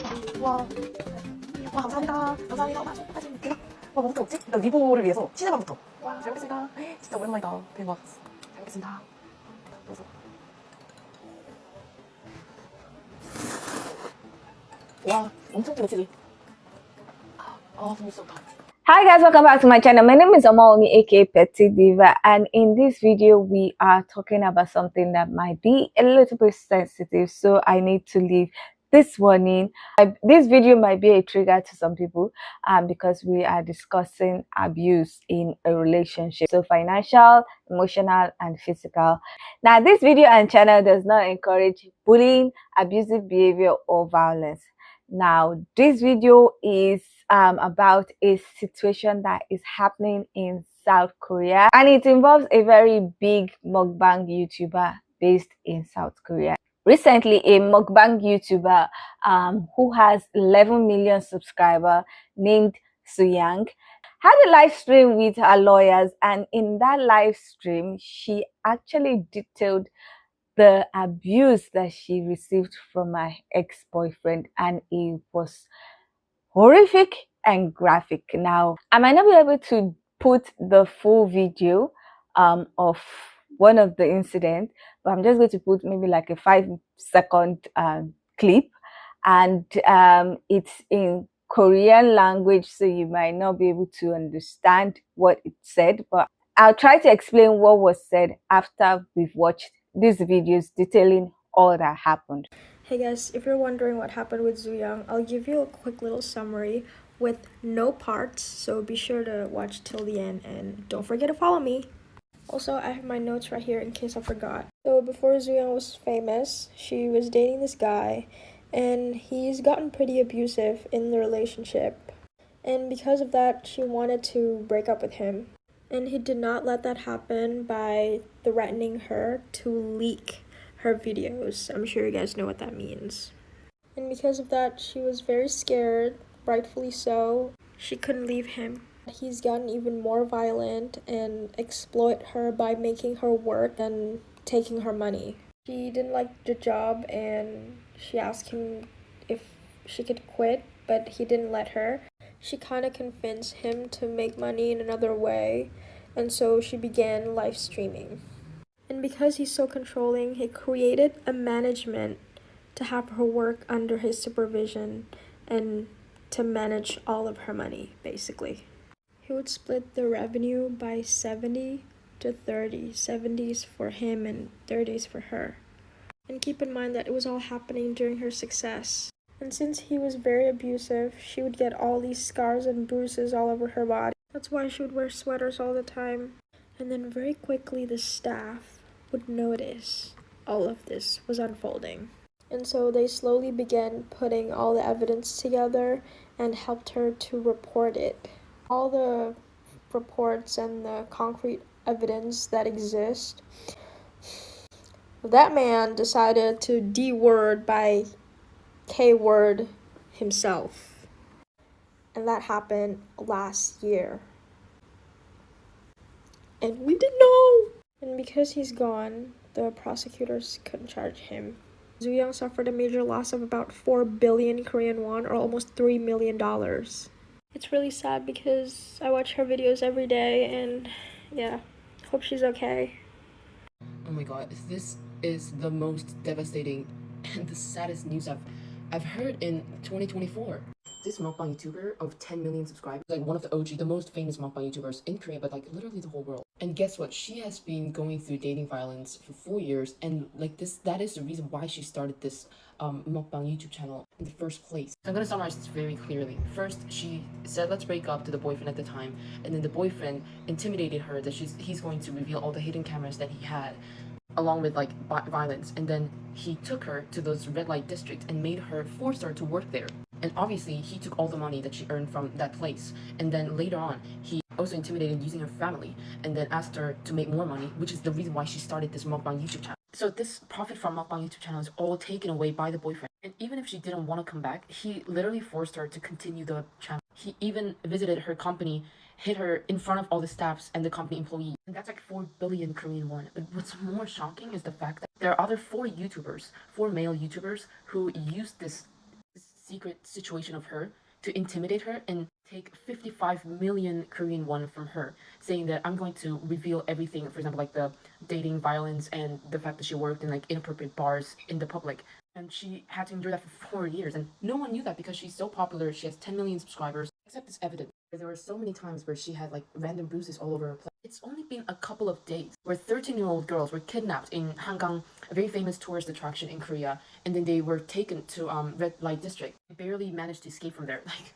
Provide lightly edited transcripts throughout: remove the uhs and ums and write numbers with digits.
와, 와 감사합니다. 감사합니다. 와, 소파까지 대박. 와, 뭐부터 먹지? 일단 리보를 위해서 치즈빵부터. 와, 잘 먹겠습니다. 진짜 오랜만이다. 대박. 잘 먹겠습니다. 그래서 와, 엄청 뜨겁지? 너무 좋다. Hi guys, welcome back to my channel. My name is Omaomi aka Petite Diva, and in this video we are talking about something that might be a little bit sensitive, so I need to leave this warning. This video might be a trigger to some people because we are discussing abuse in a relationship, so financial, emotional and physical. Now this video and channel does not encourage bullying, abusive behavior or violence. Now this video is about a situation that is happening in South Korea, and it involves a very big mukbang YouTuber based in South Korea. Recently, a mukbang YouTuber who has 11 million subscribers named Suyang had a live stream with her lawyers, and in that live stream she actually detailed the abuse that she received from her ex-boyfriend, and it was horrific and graphic. Now, I might not be able to put the full video of one of the incidents, but I'm just going to put maybe like a 5-second clip, and it's in Korean language, so you might not be able to understand what it said, but I'll try to explain what was said after we've watched these videos detailing all that happened. Hey guys, if you're wondering what happened with Zuyang, I'll give you a quick little summary with no parts, so be sure to watch till the end and don't forget to follow me. Also, I have my notes right here in case I forgot. So before Zuyang was famous, she was dating this guy and he's gotten pretty abusive in the relationship. And because of that, she wanted to break up with him. And he did not let that happen by threatening her to leak her videos. I'm sure you guys know what that means. And because of that, she was very scared, rightfully so. She couldn't leave him. He's gotten even more violent and exploit her by making her work and taking her money. She didn't like the job and she asked him if she could quit, but he didn't let her. She kind of convinced him to make money in another way, and so she began live streaming. And because he's so controlling, he created a management to have her work under his supervision and to manage all of her money, basically. He would split the revenue by 70 to 30. 70s for him and 30s for her. And keep in mind that it was all happening during her success. And since he was very abusive, she would get all these scars and bruises all over her body. That's why she would wear sweaters all the time. And then very quickly the staff would notice all of this was unfolding. And so they slowly began putting all the evidence together and helped her to report it. All the reports and the concrete evidence that exist, that man decided to D-word by K-word himself. And that happened last year. And we didn't know. And because he's gone, the prosecutors couldn't charge him. Zuyang suffered a major loss of about 4 billion Korean won, or almost $3 million. It's really sad because I watch her videos every day and yeah, hope she's okay. Oh my god, this is the most devastating and the saddest news I've heard in 2024. This mukbang YouTuber of 10 million subscribers, like one of the OG, the most famous mukbang YouTubers in Korea, but like literally the whole world. And guess what? She has been going through dating violence for 4 years, and like that is the reason why she started this mukbang YouTube channel in the first place. I'm gonna summarize this very clearly. First, she said let's break up to the boyfriend at the time, and then the boyfriend intimidated her that he's going to reveal all the hidden cameras that he had, along with like violence, and then he took her to those red light districts and forced her to work there. And obviously he took all the money that she earned from that place, and then later on he also intimidated using her family and then asked her to make more money, which is the reason why she started this mukbang YouTube channel. So this profit from mukbang YouTube channel is all taken away by the boyfriend, and even if she didn't want to come back, he literally forced her to continue the channel. He even visited her company, hit her in front of all the staffs and the company employees. And that's like 4 billion Korean won. But what's more shocking is the fact that there are other 4 male YouTubers who used this secret situation of her to intimidate her and take 55 million Korean won from her, saying that I'm going to reveal everything, for example, like the dating violence and the fact that she worked in like inappropriate bars in the public. And she had to endure that for 4 years, and no one knew that because she's so popular. She has 10 million subscribers, except it's evident. There were so many times where she had like random bruises all over her place. It's only been a couple of days where 13-year-old girls were kidnapped in Hangang, a very famous tourist attraction in Korea, and then they were taken to red light district. They barely managed to escape from there. Like,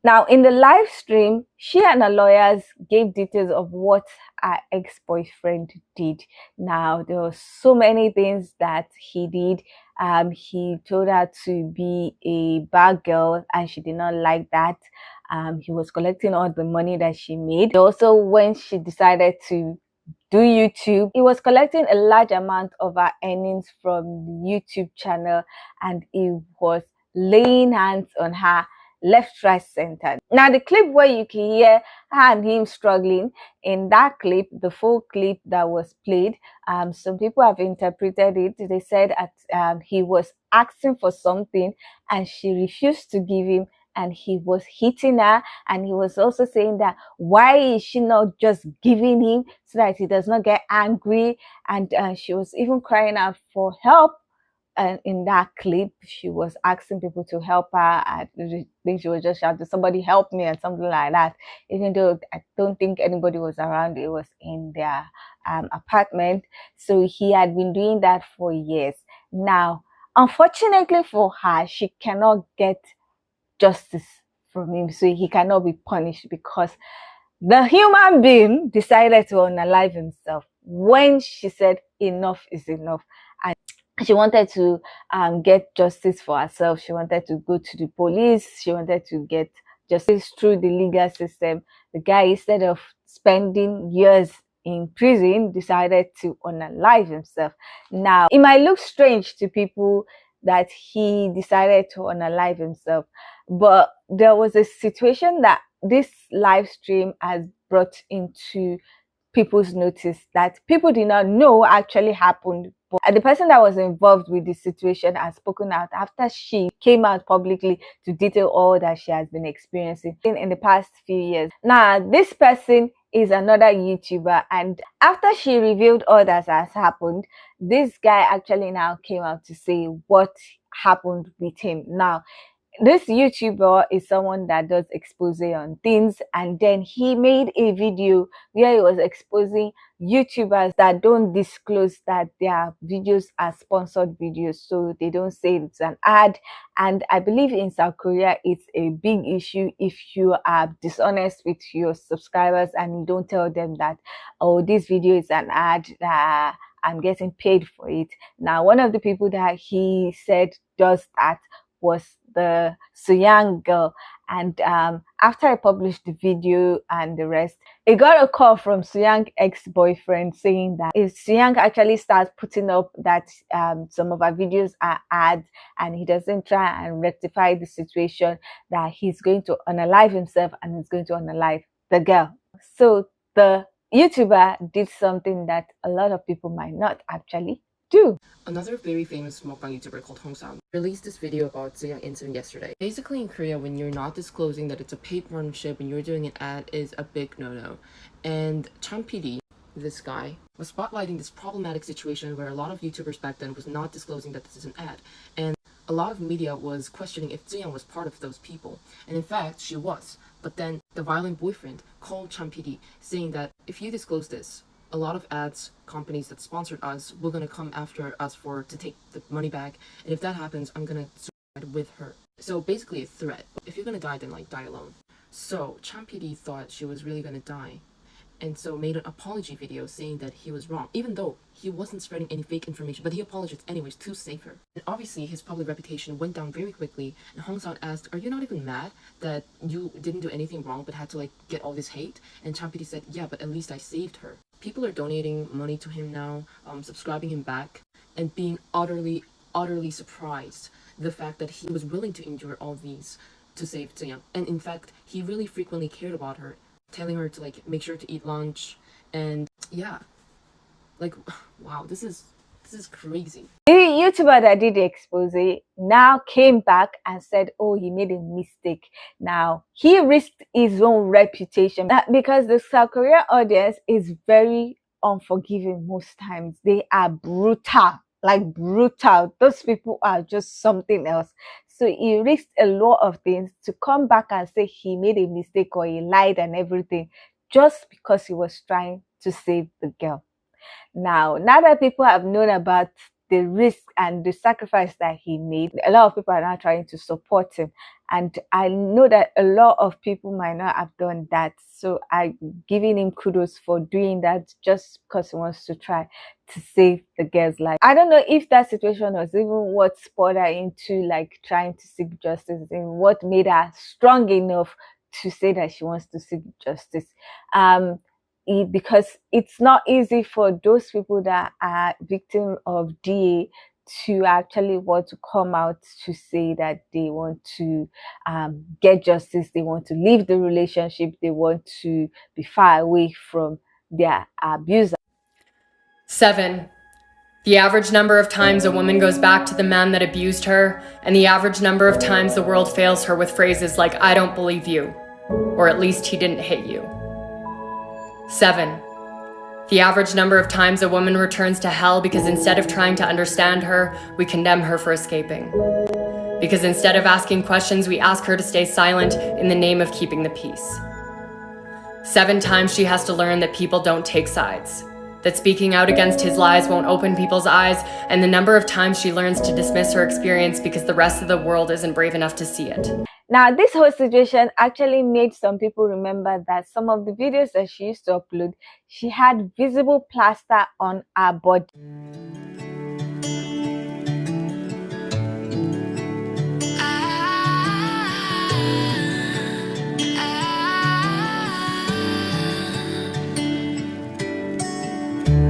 Now, in the live stream, she and her lawyers gave details of what her ex-boyfriend did. Now, there were so many things that he did. He told her to be a bad girl, and she did not like that. He was collecting all the money that she made. Also, when she decided to do YouTube, he was collecting a large amount of her earnings from the YouTube channel, and he was laying hands on her left, right, center. Now, the clip where you can hear her and him struggling, in that clip, the full clip that was played, some people have interpreted it. They said that he was asking for something and she refused to give him, and he was hitting her, and he was also saying that why is she not just giving him so that he does not get angry, and she was even crying out for help. And in that clip, she was asking people to help her. I think she was just shouting, "Somebody help me," and something like that. Even though I don't think anybody was around, it was in their apartment. So he had been doing that for years. Now, unfortunately for her, she cannot get justice from him. So he cannot be punished because the human being decided to unalive himself when she said enough is enough. And she wanted to get justice for herself. She wanted to go to the police. She wanted to get justice through the legal system. The guy, instead of spending years in prison, decided to unalive himself. Now, it might look strange to people that he decided to unalive himself, but there was a situation that this live stream has brought into people's notice that people did not know actually happened. But the person that was involved with the situation has spoken out after she came out publicly to detail all that she has been experiencing in the past few years. Now, this person is another YouTuber, and after she revealed all that has happened, this guy actually now came out to say what happened with him. Now, this YouTuber is someone that does expose on things, and then he made a video where he was exposing YouTubers that don't disclose that their videos are sponsored videos, so they don't say it's an ad. And I believe in South Korea it's a big issue if you are dishonest with your subscribers and you don't tell them that, oh, this video is an ad, that I'm getting paid for it. Now, one of the people that he said does that was the Suyang girl, and after I published the video and the rest, it got a call from Suyang's ex-boyfriend saying that if Suyang actually starts putting up that some of our videos are ads and he doesn't try and rectify the situation, that he's going to unalive himself and he's going to unalive the girl. So the YouTuber did something that a lot of people might not actually do. Another very famous mukbang YouTuber called Hong Sam released this video about Ziyang incident yesterday. Basically, in Korea, when you're not disclosing that it's a paid partnership and you're doing an ad is a big no-no. And Chan PD, this guy, was spotlighting this problematic situation where a lot of YouTubers back then was not disclosing that this is an ad. And a lot of media was questioning if Ziyang was part of those people. And in fact, she was. But then the violent boyfriend called Chan PD saying that if you disclose this, a lot of ads companies that sponsored us were gonna come after us to take the money back, and if that happens, I'm gonna suicide with her. So basically a threat. If you're gonna die, then like die alone. So Champidi thought she was really gonna die, and so made an apology video saying that he was wrong, even though he wasn't spreading any fake information, but he apologized anyways to save her. And obviously his public reputation went down very quickly, and Hong San asked, are you not even mad that you didn't do anything wrong but had to like get all this hate? And Champidi said, yeah, but at least I saved her. People are donating money to him now, subscribing him back, and being utterly surprised the fact that he was willing to endure all these to save Ziyang. And in fact, he really frequently cared about her, telling her to like make sure to eat lunch, and yeah, like wow, this is crazy. The YouTuber that did the expose now came back and said, oh, he made a mistake. Now he risked his own reputation because the South Korea audience is very unforgiving. Most times they are brutal, like brutal. Those people are just something else. So he risked a lot of things to come back and say he made a mistake or he lied and everything, just because he was trying to save the girl. Now that people have known about the risk and the sacrifice that he made, a lot of people are now trying to support him. And I know that a lot of people might not have done that. So I'm giving him kudos for doing that just because he wants to try to save the girl's life. I don't know if that situation was even what spurred her into like trying to seek justice and what made her strong enough to say that she wants to seek justice. Because it's not easy for those people that are victims of DA to actually want to come out to say that they want to get justice, they want to leave the relationship, they want to be far away from their abuser. 7. The average number of times a woman goes back to the man that abused her, and the average number of times the world fails her with phrases like, I don't believe you, or at least he didn't hit you. 7. The average number of times a woman returns to hell because instead of trying to understand her, we condemn her for escaping. Because instead of asking questions, we ask her to stay silent in the name of keeping the peace. 7 times she has to learn that people don't take sides, that speaking out against his lies won't open people's eyes, and the number of times she learns to dismiss her experience because the rest of the world isn't brave enough to see it. Now, this whole situation actually made some people remember that some of the videos that she used to upload, she had visible plaster on her body.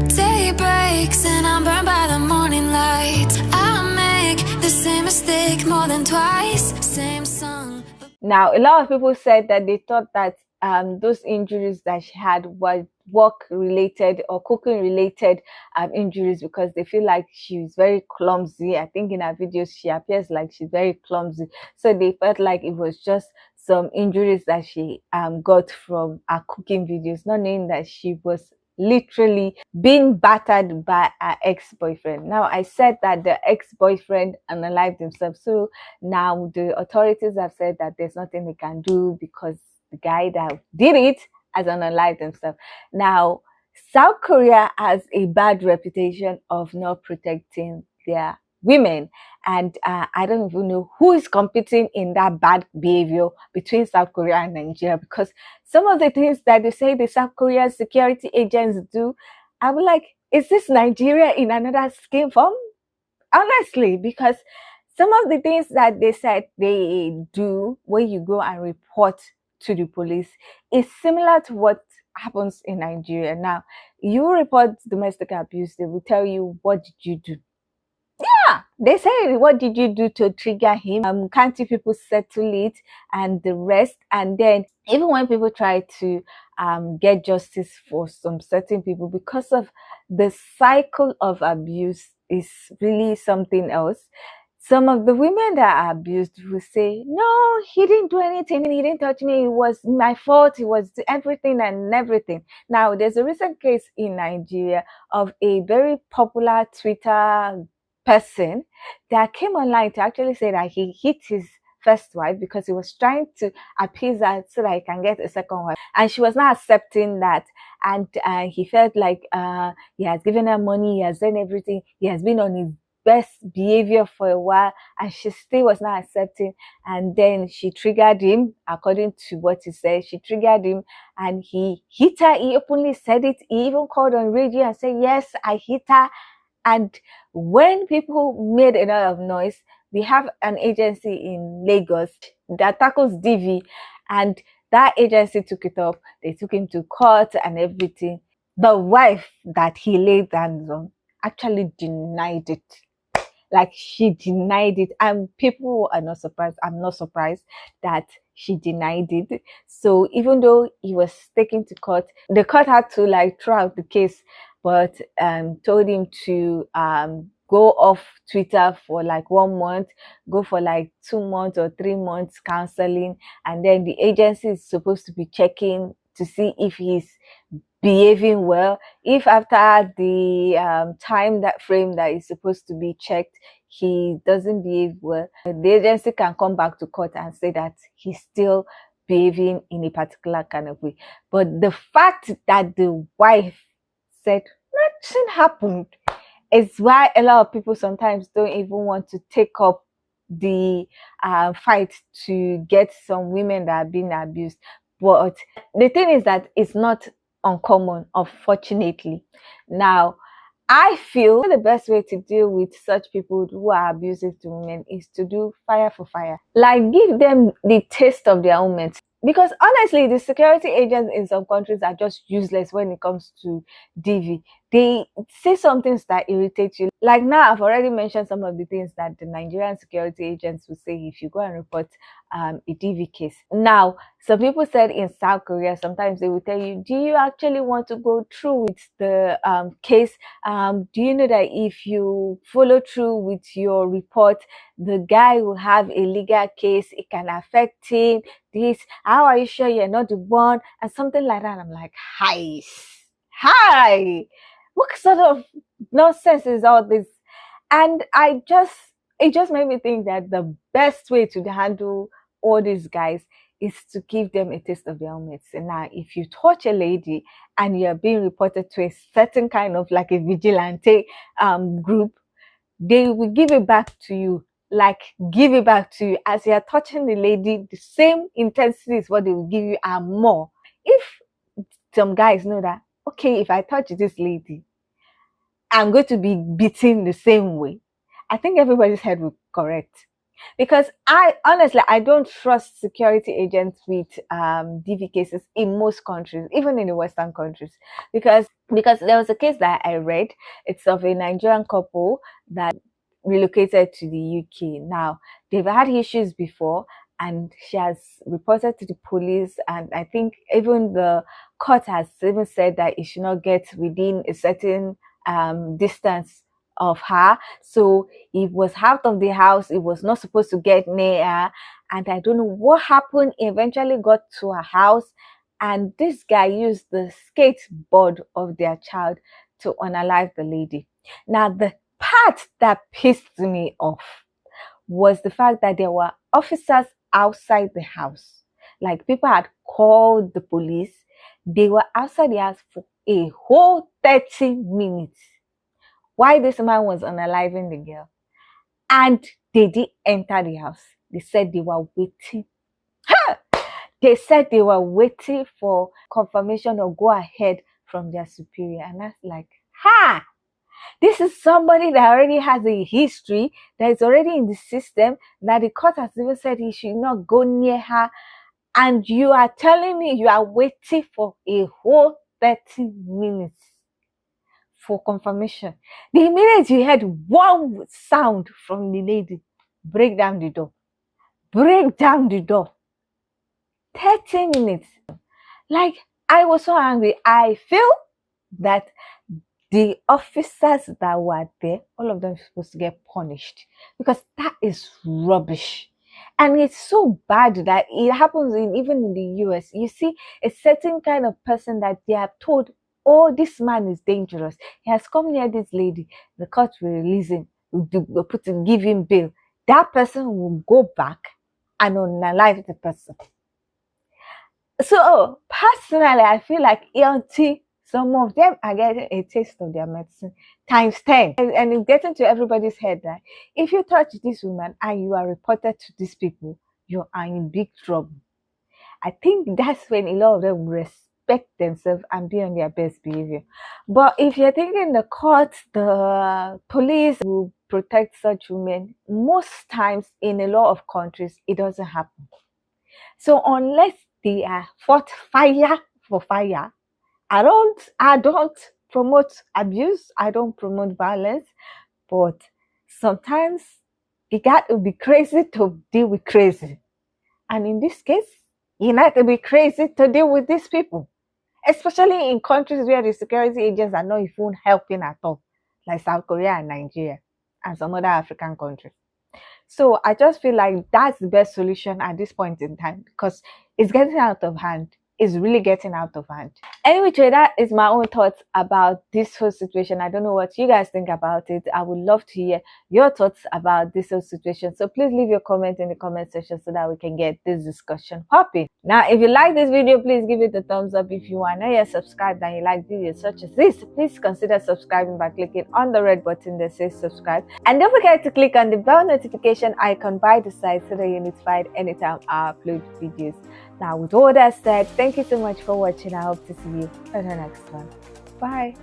Day breaks and I'm burned by the morning light. I make the same mistake more than twice, same song. Now, a lot of people said that they thought that those injuries that she had were work-related or cooking-related injuries because they feel like she's very clumsy. I think in her videos, she appears like she's very clumsy. So they felt like it was just some injuries that she got from her cooking videos, not knowing that she was literally being battered by her ex-boyfriend. Now, I said that the ex-boyfriend unalived himself. So now the authorities have said that there's nothing they can do because the guy that did it has unalived himself. Now, South Korea has a bad reputation of not protecting their women, and I don't even know who is competing in that bad behavior between South Korea and Nigeria, because some of the things that they say the South Korean security agents do, I'm like, is this Nigeria in another scheme form? Honestly, because some of the things that they said they do when you go and report to the police is similar to what happens in Nigeria. Now, you report domestic abuse, they will tell you, what did you do? Yeah, they say, what did you do to trigger him? Can't you people settle it and the rest? And then even when people try to get justice for some certain people, because of the cycle of abuse is really something else. Some of the women that are abused will say, no, he didn't do anything. He didn't touch me. It was my fault. It was everything and everything. Now, there's a recent case in Nigeria of a very popular Twitter person that came online to actually say that he hit his first wife because he was trying to appease her so that he can get a second wife, and she was not accepting that. And he felt like he has given her money, he has done everything, he has been on his best behavior for a while, and she still was not accepting. And then she triggered him, according to what he said. She triggered him and he hit her. He openly said it. He even called on radio and said, yes, I hit her. And when people made a lot of noise, we have an agency in Lagos that tackles DV, and that agency took it up. They took him to court and everything. The wife that he laid hands on actually denied it. Like, she denied it, and people are not surprised. I'm not surprised that she denied it. So even though he was taken to court, the court had to like throw out the case, but told him to go off Twitter for like 1 month, go for like 2 months or 3 months counseling, and then the agency is supposed to be checking to see if he's behaving well. If after the time that frame that is supposed to be checked, he doesn't behave well, the agency can come back to court and say that he's still behaving in a particular kind of way. But the fact that the wife said nothing happened is why a lot of people sometimes don't even want to take up the fight to get some women that are being abused. But the thing is that it's not uncommon, unfortunately. Now, I feel the best way to deal with such people who are abusive to women is to do fire for fire. Like, give them the taste of their own medicine. Because honestly, the security agents in some countries are just useless when it comes to DV. They say some things that irritate you. Like, now I've already mentioned some of the things that the Nigerian security agents will say if you go and report a DV case. Now, some people said in South Korea, sometimes they will tell you, do you actually want to go through with the case? Do you know that if you follow through with your report, the guy will have a legal case, it can affect him, this, how are you sure you're not the one, and something like that. I'm like, hi, what sort of nonsense is all this? And it just made me think that the best way to handle all these guys is to give them a taste of their own medicine. Now, if you touch a lady and you're being reported to a certain kind of like a vigilante group, they will give it back to you. Like, give it back to you as you're touching the lady. The same intensity is what they will give you and more. If some guys know that, okay, if I touch this lady, I'm going to be beaten the same way, I think everybody's head will correct. Because I don't trust security agents with DV cases in most countries, even in the Western countries, because there was a case that I read. It's of a Nigerian couple that relocated to the UK. Now, they've had issues before, and she has reported to the police, and I think even the court has even said that it should not get within a certain distance of her. So he was out of the house, he was not supposed to get near her, and I don't know what happened. He eventually got to her house, and this guy used the skateboard of their child to unalive the lady. Now, the part that pissed me off was the fact that there were officers outside the house. Like, people had called the police. They were outside the house for a whole 30 minutes while this man was unaliving the girl. And they did enter the house. They said they were waiting. They said they were waiting for confirmation or go ahead from their superior. And that's like, this is somebody that already has a history, that is already in the system, that the court has even said he should not go near her. And you are telling me you are waiting for a whole 30 minutes for confirmation. The minute you heard one sound from the lady, break down the door. Break down the door. 30 minutes. Like, I was so angry. I feel that the officers that were there, all of them are supposed to get punished, because that is rubbish. And it's so bad that it happens even in the US. You see a certain kind of person that they have told, oh, this man is dangerous, he has come near this lady, the court will release him, will give him bail. That person will go back and unalive the person. So personally, I feel like ELT, some of them are getting a taste of their medicine times 10. And it's getting to everybody's head that if you touch this woman and you are reported to these people, you are in big trouble. I think that's when a lot of them respect themselves and be on their best behavior. But if you're thinking the courts, the police will protect such women, most times in a lot of countries, it doesn't happen. So unless they are fought fire for fire, I don't promote abuse, I don't promote violence, but sometimes you got to be crazy to deal with crazy. And in this case, you need to be crazy to deal with these people, especially in countries where the security agents are not even helping at all, like South Korea and Nigeria and some other African countries. So I just feel like that's the best solution at this point in time because it's getting out of hand. It's really getting out of hand. Anyway, that is my own thoughts about this whole situation. I don't know what you guys think about it. I would love to hear your thoughts about this whole situation. So please leave your comment in the comment section so that we can get this discussion popping. Now, if you like this video, please give it a thumbs up. If you are not yet subscribed and you like videos such as this, please consider subscribing by clicking on the red button that says subscribe. And don't forget to click on the bell notification icon by the side so that you're notified anytime I upload videos. Now, with all that said, thank you so much for watching. I hope to see you on the next one. Bye.